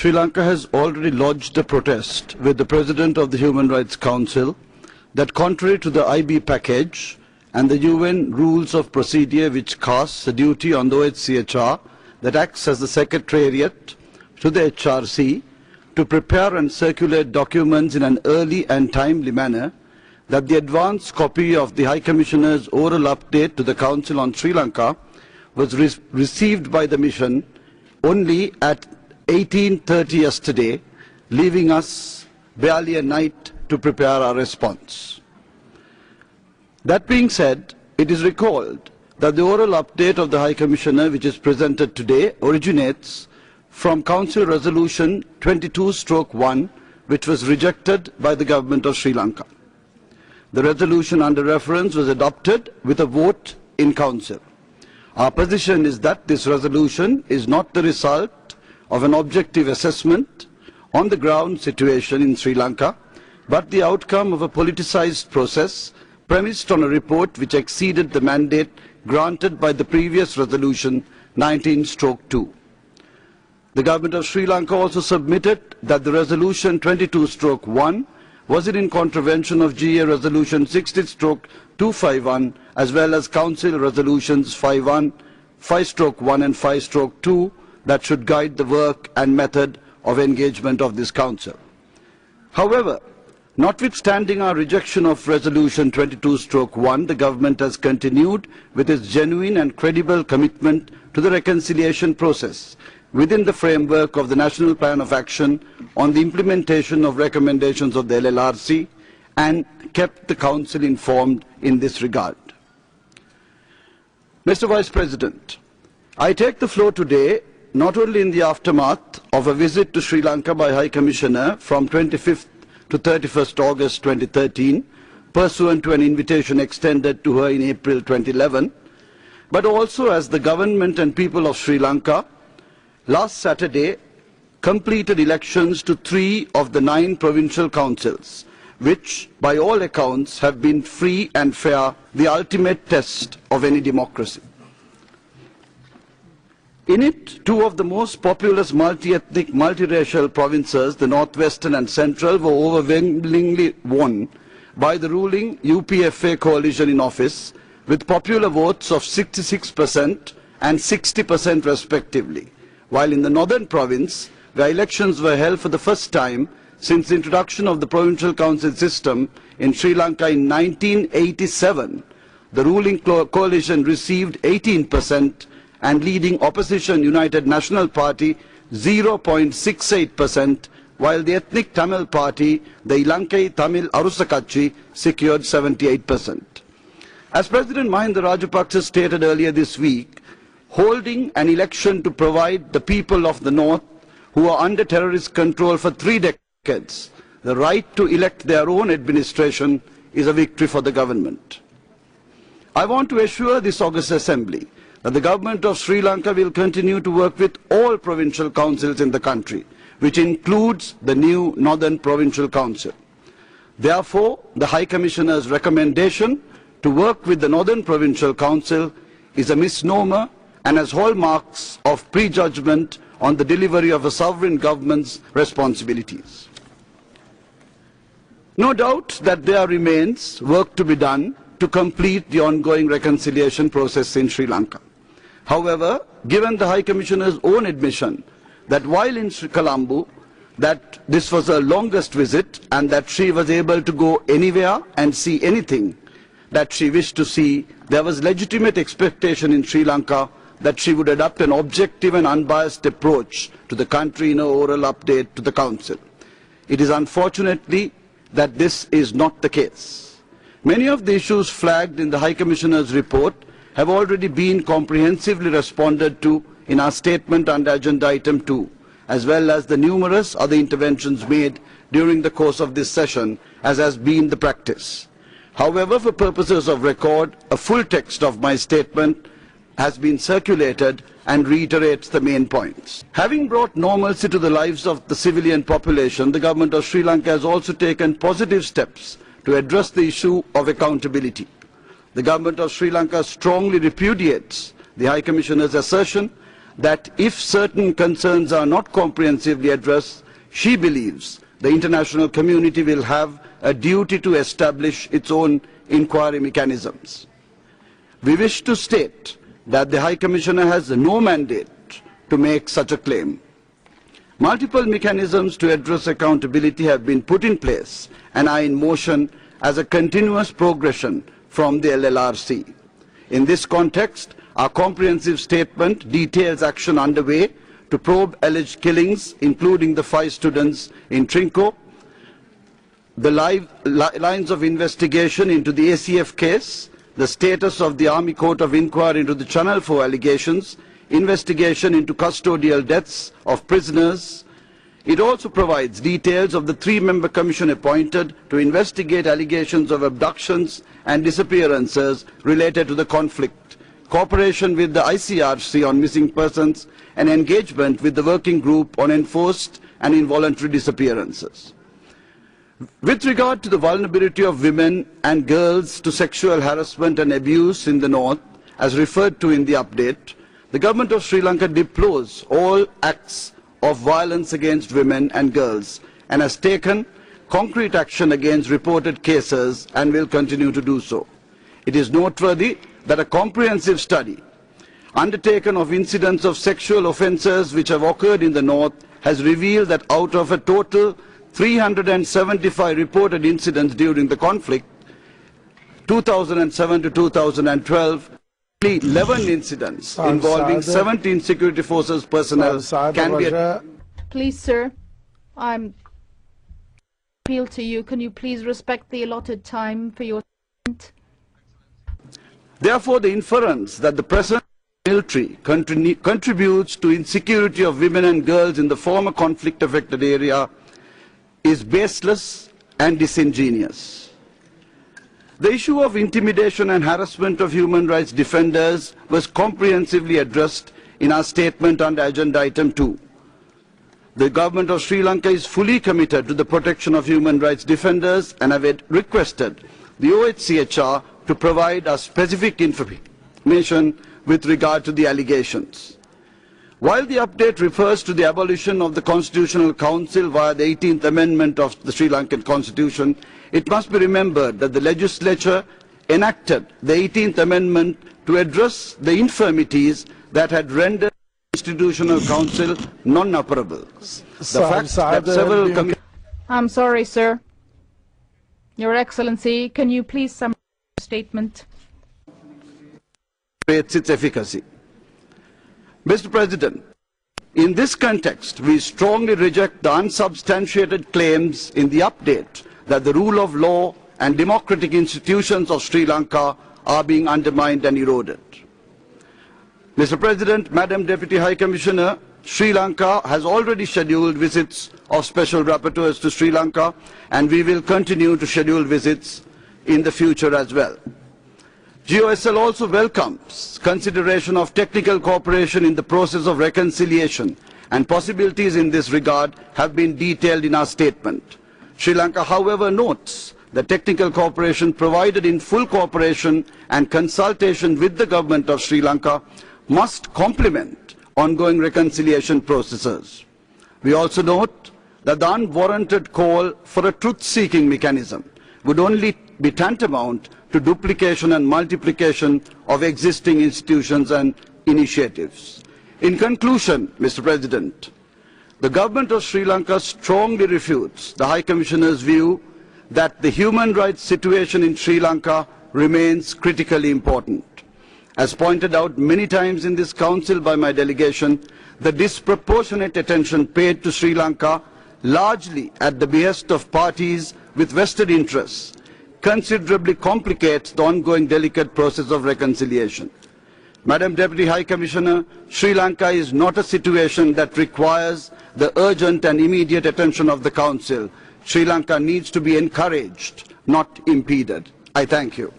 Sri Lanka has already lodged a protest with the President of the Human Rights Council that contrary to the IB package and the UN rules of procedure which casts a duty on the OHCHR that acts as the secretariat to the HRC to prepare and circulate documents in an early and timely manner, that the advance copy of the High Commissioner's oral update to the Council on Sri Lanka was received by the mission only at 18:30 yesterday, leaving us barely a night to prepare our response. That being said, it is recalled that the oral update of the High Commissioner which is presented today originates from Council Resolution 22/1, which was rejected by the Government of Sri Lanka. The resolution under reference was adopted with a vote in Council. Our position is that this resolution is not the result of an objective assessment on the ground situation in Sri Lanka, but the outcome of a politicized process premised on a report which exceeded the mandate granted by the previous resolution 19/2. The Government of Sri Lanka also submitted that the resolution 22/1 was in contravention of GA resolution 60/251 as well as Council resolutions 5/1 and 5/2 that should guide the work and method of engagement of this Council. However, notwithstanding our rejection of resolution 22/1, the government has continued with its genuine and credible commitment to the reconciliation process within the framework of the National Plan of Action on the implementation of recommendations of the LLRC and kept the Council informed in this regard. Mr. Vice President, I take the floor today not only in the aftermath of a visit to Sri Lanka by High Commissioner from 25th to 31st August 2013, pursuant to an invitation extended to her in April 2011, but also as the government and people of Sri Lanka last Saturday completed elections to 3 of the 9 provincial councils, which by all accounts have been free and fair, the ultimate test of any democracy. In it, 2 of the most populous multi-ethnic, multiracial provinces, the Northwestern and Central, were overwhelmingly won by the ruling UPFA coalition in office, with popular votes of 66% and 60% respectively, while in the Northern province, where elections were held for the first time since the introduction of the provincial council system in Sri Lanka in 1987, the ruling coalition received 18%, and leading opposition United National Party 0.68%, while the ethnic Tamil party, the Lanka Tamil Arusakatchi, secured 78%. As President Mahinda Rajapaksa stated earlier this week, holding an election to provide the people of the North, who are under terrorist control for 3 decades, the right to elect their own administration is a victory for the government. I want to assure this August Assembly that the government of Sri Lanka will continue to work with all provincial councils in the country, which includes the new Northern Provincial Council. Therefore, the High Commissioner's recommendation to work with the Northern Provincial Council is a misnomer and has hallmarks of prejudgment on the delivery of a sovereign government's responsibilities. No doubt that there remains work to be done to complete the ongoing reconciliation process in Sri Lanka. However, given the High Commissioner's own admission that while in Colombo, that this was her longest visit and that she was able to go anywhere and see anything that she wished to see, there was legitimate expectation in Sri Lanka that she would adopt an objective and unbiased approach to the country in her oral update to the Council. It is unfortunately that this is not the case. Many of the issues flagged in the High Commissioner's report have already been comprehensively responded to in our statement under Agenda Item 2, as well as the numerous other interventions made during the course of this session, as has been the practice. However, for purposes of record, a full text of my statement has been circulated and reiterates the main points. Having brought normalcy to the lives of the civilian population, the government of Sri Lanka has also taken positive steps to address the issue of accountability. The government of Sri Lanka strongly repudiates the High Commissioner's assertion that if certain concerns are not comprehensively addressed, she believes the international community will have a duty to establish its own inquiry mechanisms. We wish to state that the High Commissioner has no mandate to make such a claim. Multiple mechanisms to address accountability have been put in place and are in motion as a continuous progression from the LLRC. In this context, our comprehensive statement details action underway to probe alleged killings, including the 5 students in Trinco, the lines of investigation into the ACF case, the status of the Army Court of Inquiry into the Channel 4 allegations, investigation into custodial deaths of prisoners. It also provides details of the 3-member commission appointed to investigate allegations of abductions and disappearances related to the conflict, cooperation with the ICRC on missing persons, and engagement with the working group on enforced and involuntary disappearances. With regard to the vulnerability of women and girls to sexual harassment and abuse in the north, as referred to in the update, the government of Sri Lanka deplores all acts of violence against women and girls and has taken concrete action against reported cases and will continue to do so. It is noteworthy that a comprehensive study undertaken of incidents of sexual offences which have occurred in the north has revealed that out of a total 375 reported incidents during the conflict, 2007 to 2012, 11 incidents involving 17 security forces personnel can be... Please, sir, I'm appeal to you. Can you please respect the allotted time for your statement? Therefore, the inference that the present military contributes to insecurity of women and girls in the former conflict-affected area is baseless and disingenuous. The issue of intimidation and harassment of human rights defenders was comprehensively addressed in our statement under Agenda Item 2. The government of Sri Lanka is fully committed to the protection of human rights defenders and have requested the OHCHR to provide us specific information with regard to the allegations. While the update refers to the abolition of the Constitutional Council via the 18th Amendment of the Sri Lankan Constitution, it must be remembered that the legislature enacted the 18th Amendment to address the infirmities that had rendered the Constitutional Council non-operable. I'm sorry, sir. Your Excellency, can you please summarize your statement? Its efficacy. Mr. President, in this context, we strongly reject the unsubstantiated claims in the update that the rule of law and democratic institutions of Sri Lanka are being undermined and eroded. Mr. President, Madam Deputy High Commissioner, Sri Lanka has already scheduled visits of special rapporteurs to Sri Lanka, and we will continue to schedule visits in the future as well. GOSL also welcomes consideration of technical cooperation in the process of reconciliation, and possibilities in this regard have been detailed in our statement. Sri Lanka, however, notes that technical cooperation provided in full cooperation and consultation with the government of Sri Lanka must complement ongoing reconciliation processes. We also note that the unwarranted call for a truth-seeking mechanism would only be tantamount to duplication and multiplication of existing institutions and initiatives. In conclusion, Mr. President, the government of Sri Lanka strongly refutes the High Commissioner's view that the human rights situation in Sri Lanka remains critically important. As pointed out many times in this Council by my delegation, the disproportionate attention paid to Sri Lanka, largely at the behest of parties with vested interests, considerably complicates the ongoing delicate process of reconciliation. Madam Deputy High Commissioner, Sri Lanka is not a situation that requires the urgent and immediate attention of the Council. Sri Lanka needs to be encouraged, not impeded. I thank you.